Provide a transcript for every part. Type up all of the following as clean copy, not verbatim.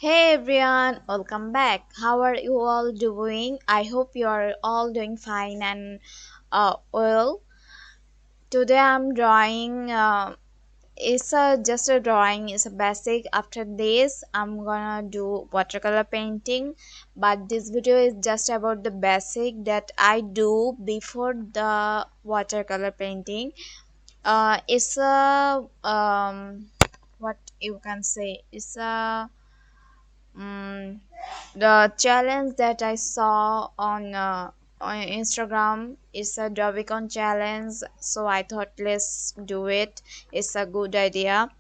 Hey everyone, welcome back. How are you all doing? I hope you are all doing fine and well. Today I'm drawing. It's just a drawing. It's a basic. After this, I'm gonna do watercolor painting. But this video is just about the basic that I do before the watercolor painting. It's a what you can say. It's a the challenge that I saw on Instagram is a Dovicon challenge, so I thought let's do it. It's a good idea.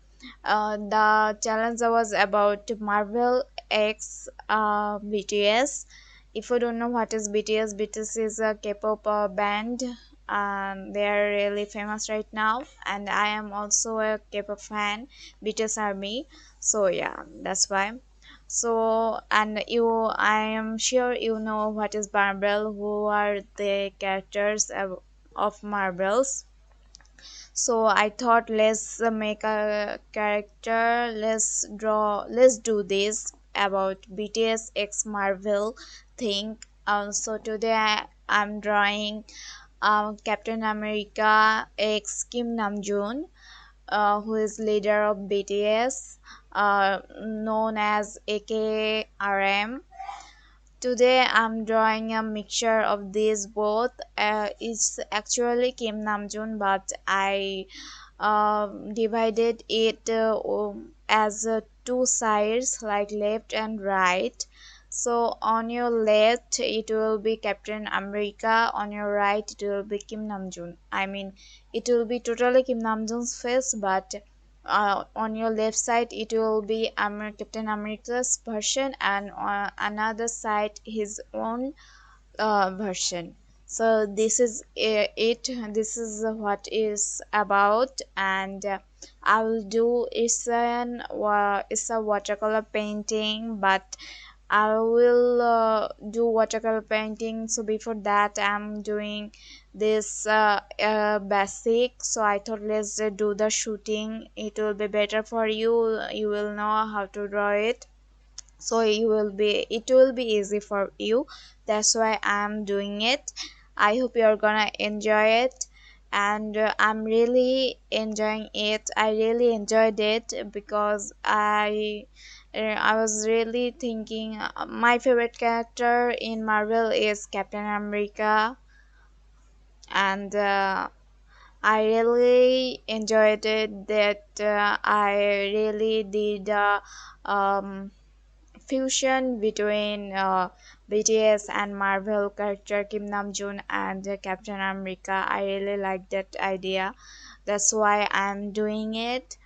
The challenge was about Marvel X BTS. If you don't know what is BTS, BTS is a K-pop band. They are really famous right now, and I am also a K-pop fan, BTS Army. So yeah, that's why. So, and I am sure you know what is Marvel, who are the characters of Marvels. So I thought let's make a character, let's do this about BTS X Marvel thing. So today I'm drawing Captain America X Kim Namjoon, who is leader of BTS, known as AKRM. Today I'm drawing a mixture of these both. It's actually Kim Namjoon, but I divided it as two sides like left and right. So on your left it will be Captain America, on your right it will be Kim Namjoon. I mean, it will be totally Kim Namjoon's face, but on your left side it will be Captain America's version, and on another side his own version. So this is it. This is what is about, and I will do it's a watercolor painting, but I will do watercolor painting. So before that I'm doing this basic. So I thought let's do the shooting. It will be better for you. You will know how to draw it, so it will be easy for you. That's why I'm doing it. I hope you're gonna enjoy it, and I'm really enjoying it. I really enjoyed it because I was really thinking my favorite character in Marvel is Captain America, and I really enjoyed it that I really did fusion between BTS and Marvel character Kim Namjoon and Captain America. I really like that idea. That's why I'm doing it.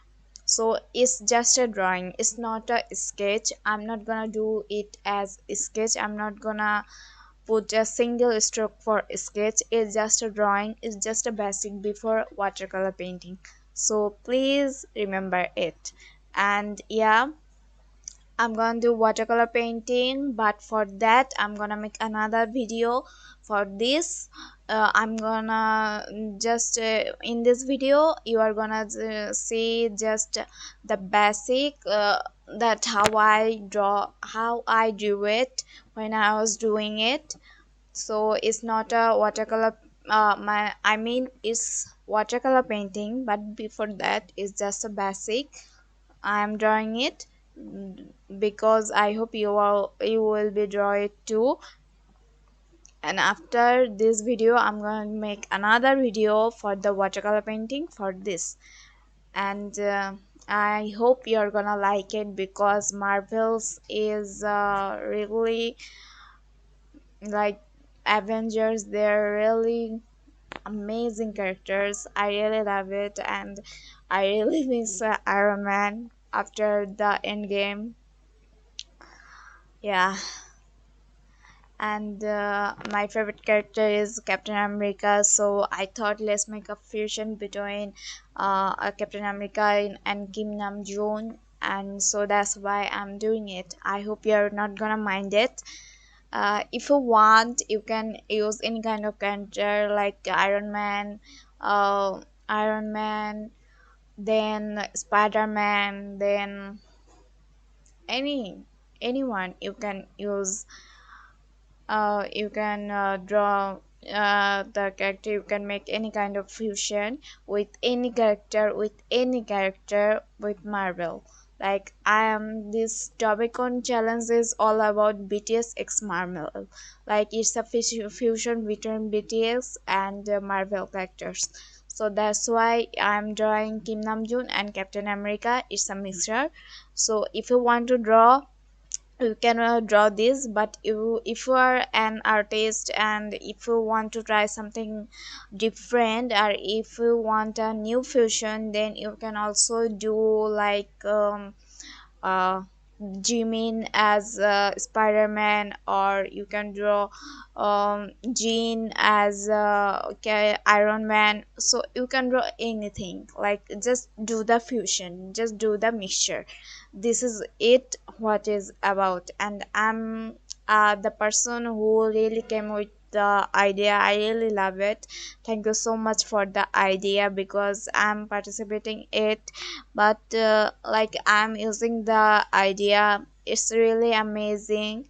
So it's just a drawing. It's not a sketch. I'm not gonna do it as a sketch. I'm not gonna put a single stroke for a sketch. It's just a drawing. It's just a basic before watercolor painting. So please remember it. And yeah, I'm gonna do watercolor painting, but for that I'm gonna make another video for this. I'm gonna just in this video you are gonna see just the basic, that how I do it when I was doing it. So it's not a watercolor, it's watercolor painting, but before that it's just a basic. I'm drawing it because I hope you will be draw it too. And after this video I'm going to make another video for the watercolor painting for this. And I hope you're gonna like it because Marvels is really like Avengers. They're really amazing characters. I really love it, and I really miss Iron Man after the end game. Yeah, and my favorite character is Captain America, so I thought let's make a fusion between Captain America and Kim Namjoon, and so that's why I'm doing it. I hope you're not gonna mind it. If you want, you can use any kind of character like Iron Man, then Spider-Man, then any. anyone. You can use you can draw the character. You can make any kind of fusion with any character, with Marvel. Like I am this Tobicon challenge is all about BTS x Marvel. Like it's a fusion between BTS and Marvel characters. So that's why I'm drawing Kim Namjoon and Captain America. It's a mixture. So if you want to draw, you can draw this, but if you are an artist and if you want to try something different, or if you want a new fusion, then you can also do like uh, Jimin as Spider-Man, or you can draw Jean as Iron Man. So you can draw anything. Like just do the fusion, just do the mixture. This is it. What is about, and I'm the person who really came with the idea. I really love it. Thank you so much for the idea, because I'm participating it, but like I'm using the idea, it's really amazing,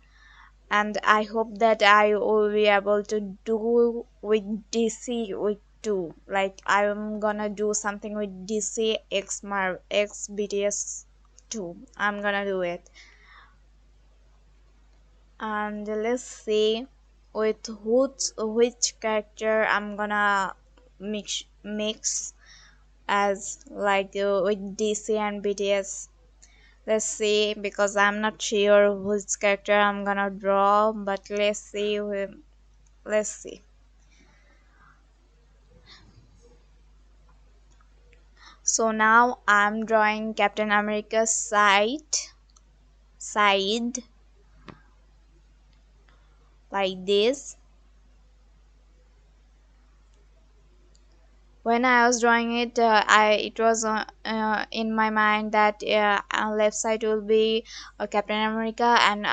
and I hope that I will be able to do with DC with too. Like I'm gonna do something with DC x BTS too. I'm gonna do it, and let's see with which character I'm gonna mix as like with DC and BTS. Let's see, because I'm not sure which character I'm gonna draw, but let's see. Let's see. So now I'm drawing Captain America's side like this. When I was drawing it, it was in my mind that left side will be Captain America, and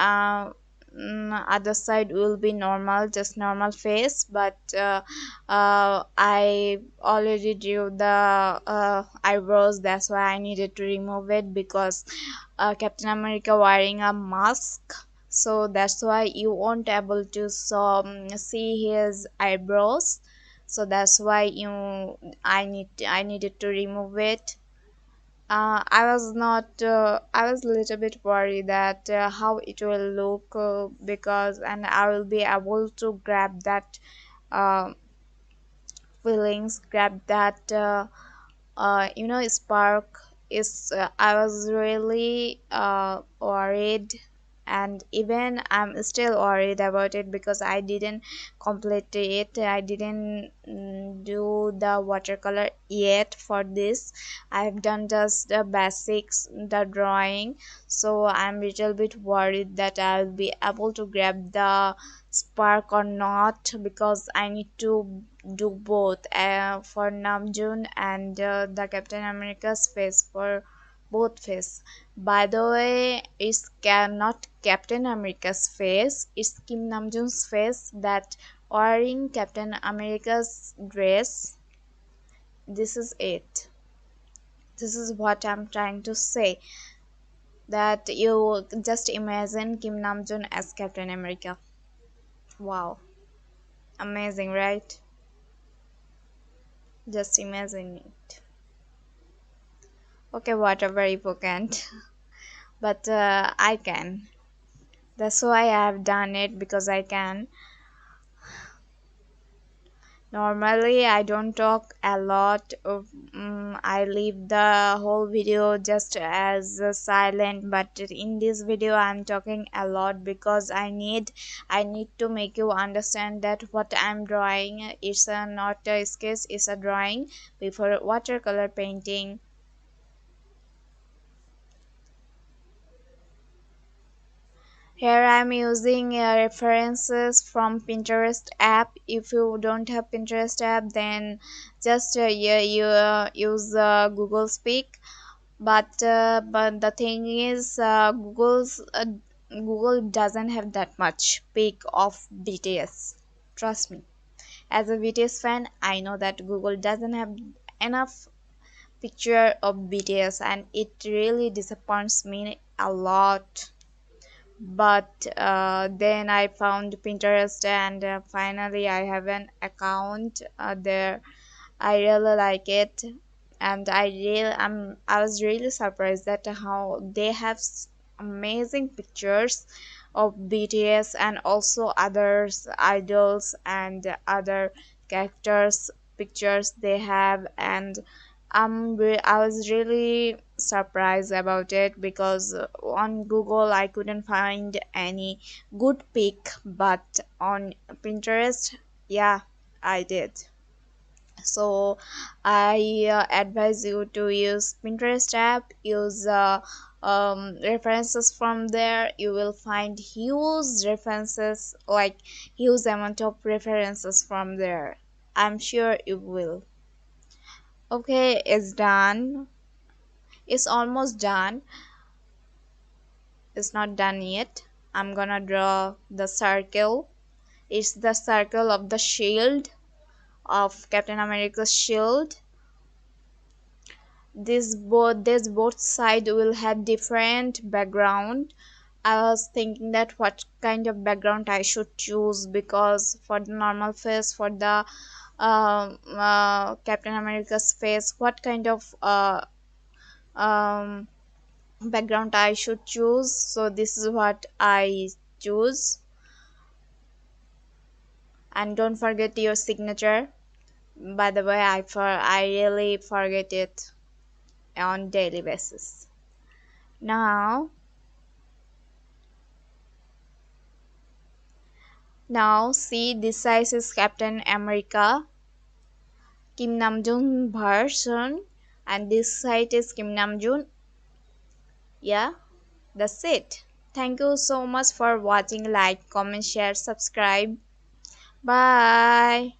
other side will be normal, just normal face. But I already drew the eyebrows. That's why I needed to remove it, because Captain America wearing a mask. So that's why you won't able to see his eyebrows. So that's why I needed to remove it. I was not I was a little bit worried that how it will look, because and I will be able to grab that uh, feelings, grab that spark. Is I was really worried, and even I'm still worried about it, because I didn't complete it. I didn't do the watercolor yet for this. I've done just the basics, the drawing. So I'm little bit worried that I'll be able to grab the spark or not, because I need to do both for Namjoon and the Captain America's face, for both face. By the way, it's not Captain America's face, it's Kim Namjoon's face that wearing Captain America's dress. This is it. This is what I'm trying to say. That you just imagine Kim Namjoon as Captain America. Wow, amazing, right? Just imagine it. Okay, whatever if you can't, but I can. That's why I have done it, because I can. Normally I don't talk a lot I leave the whole video just as silent, but in this video I'm talking a lot, because I need to make you understand that what I'm drawing is not a sketch, it's a drawing before watercolor painting. Here I'm using references from Pinterest app. If you don't have Pinterest app, then just you use Google Speak. But the thing is, Google doesn't have that much pic of BTS. Trust me. As a BTS fan, I know that Google doesn't have enough picture of BTS, and it really disappoints me a lot. but then I found Pinterest, and finally I have an account there. I really like it, and I was really surprised that how they have amazing pictures of BTS and also others idols and other characters pictures they have. And I was really surprised about it because on Google I couldn't find any good pic, but on Pinterest, yeah, I did. So I advise you to use Pinterest app. Use references from there. You will find huge references, like huge amount of references from there. I'm sure you will. Okay, it's done. It's almost done. It's not done yet. I'm gonna draw the circle. It's the circle of the shield, of Captain America's shield. This both side will have different background. I was thinking that what kind of background I should choose, because for the normal face, for the Captain America's face, what kind of um, background I should choose. So this is what I choose. And don't forget your signature. By the way, I really forget it on daily basis. Now see, this size is Captain America Kim Namjoon version, and this side is Kim Namjoon. Yeah, that's it. Thank you so much for watching. Like, comment, share, subscribe. Bye.